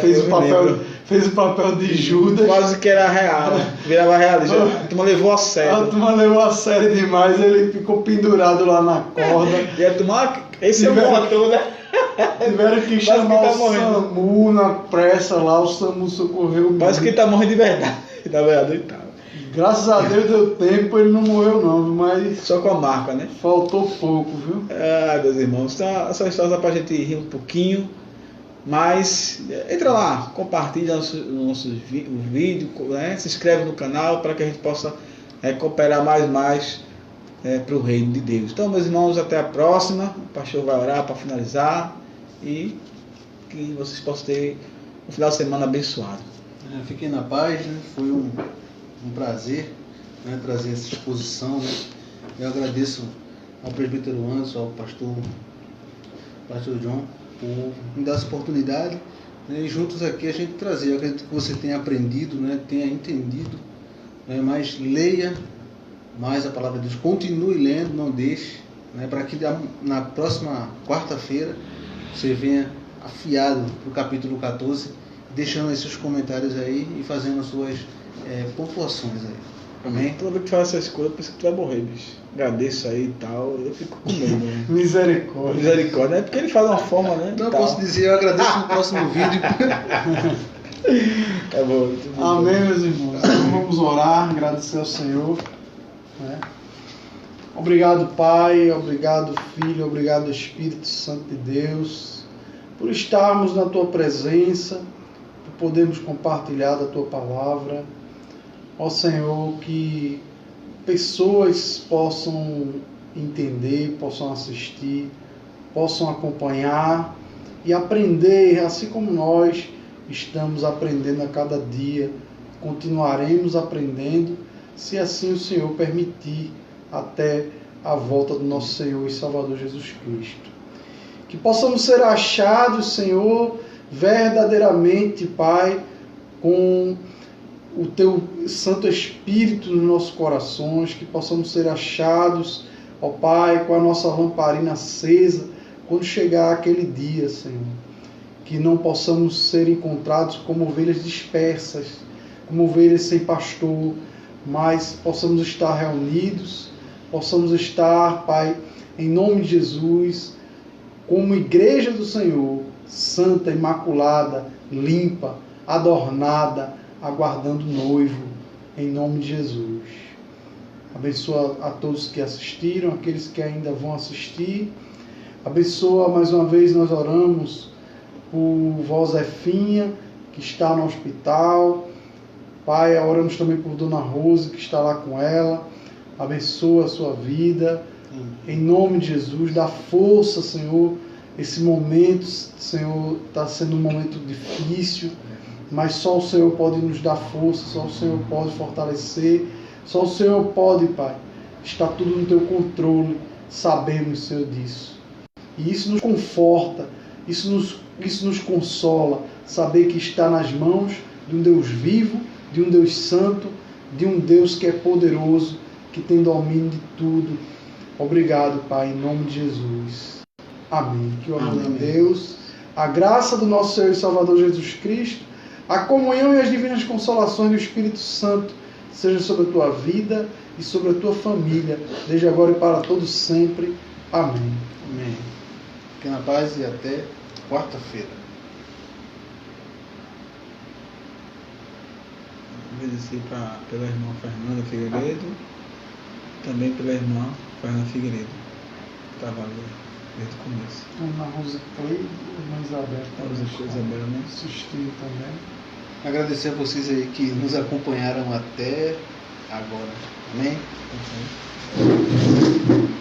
Fez o papel de Judas. Quase que era real, virava real. A turma levou a sério. A turma levou a sério demais, ele ficou pendurado lá na corda. E a turma, esse é o bom ator, né? Tiveram que chamar o SAMU na pressa lá, o SAMU socorreu. Parece que ele tá morrendo de verdade. Na verdade ele tá. Graças a Deus deu tempo, ele não morreu não, mas... Só com a marca, né? Faltou pouco, viu? Meus irmãos, então, essa história dá pra gente rir um pouquinho, mas entra lá, compartilha o nosso vídeo, né? Se inscreve no canal para que a gente possa cooperar mais para o reino de Deus. Então, meus irmãos, até a próxima. O pastor vai orar para finalizar e que vocês possam ter um final de semana abençoado. Fiquem na paz, né? Foi um prazer, né, trazer essa exposição, né? Eu agradeço ao presbítero Anderson, ao pastor John, por me dar essa oportunidade, né, e juntos aqui a gente trazer. Eu acredito que você tenha aprendido, né, tenha entendido, né, mas leia mais a palavra de Deus, continue lendo, não deixe, né, para que na próxima quarta-feira você venha afiado para o capítulo 14, deixando aí seus comentários aí e fazendo as suas pontuações aí. Amém? Toda vez que faz essas coisas, eu penso que tu vai morrer, bicho. Agradeço aí e tal, eu fico com medo, né? Misericórdia, né? Porque ele faz uma forma, né? Não, posso dizer, eu agradeço no próximo vídeo. Tá bom. Amém, meus irmãos. Então vamos orar, agradecer ao Senhor, né? Obrigado, Pai, obrigado, Filho, obrigado, Espírito Santo de Deus, por estarmos na Tua presença, por podermos compartilhar da Tua palavra. Ó Senhor, que pessoas possam entender, possam assistir, possam acompanhar e aprender, assim como nós estamos aprendendo a cada dia, continuaremos aprendendo, se assim o Senhor permitir, até a volta do nosso Senhor e Salvador Jesus Cristo. Que possamos ser achados, Senhor, verdadeiramente, Pai, com o Teu Santo Espírito nos nossos corações, que possamos ser achados, ó Pai, com a nossa lamparina acesa, quando chegar aquele dia, Senhor. Que não possamos ser encontrados como ovelhas dispersas, como ovelhas sem pastor, mas possamos estar reunidos, possamos estar, Pai, em nome de Jesus, como igreja do Senhor, santa, imaculada, limpa, adornada, aguardando o noivo, em nome de Jesus. Abençoa a todos que assistiram, aqueles que ainda vão assistir. Abençoa, mais uma vez nós oramos por vó Zefinha, que está no hospital. Pai, oramos também por Dona Rose, que está lá com ela. Abençoa a sua vida. Em nome de Jesus, dá força, Senhor. Esse momento, Senhor, está sendo um momento difícil, mas só o Senhor pode nos dar força, só o Senhor pode fortalecer, só o Senhor pode, Pai. Está tudo no Teu controle, sabemos, Senhor, disso. E isso nos conforta, isso nos consola, saber que está nas mãos de um Deus vivo, de um Deus santo, de um Deus que é poderoso, que tem domínio de tudo. Obrigado, Pai, em nome de Jesus. Amém. Que o amor de Deus, a graça do nosso Senhor e Salvador Jesus Cristo, a comunhão e as divinas consolações do Espírito Santo seja sobre a tua vida e sobre a tua família, desde agora e para todos sempre. Amém. Amém. Fique na paz e até quarta-feira. Agradecer pela irmã Fernanda Figueiredo, também pela irmã Fernanda Figueiredo, que estava ali desde o começo. Ana Rosa Cleide, irmã Isabel. Isabel, né? Assistiu também. Agradecer a vocês aí que nos acompanharam até agora. Amém? Uhum.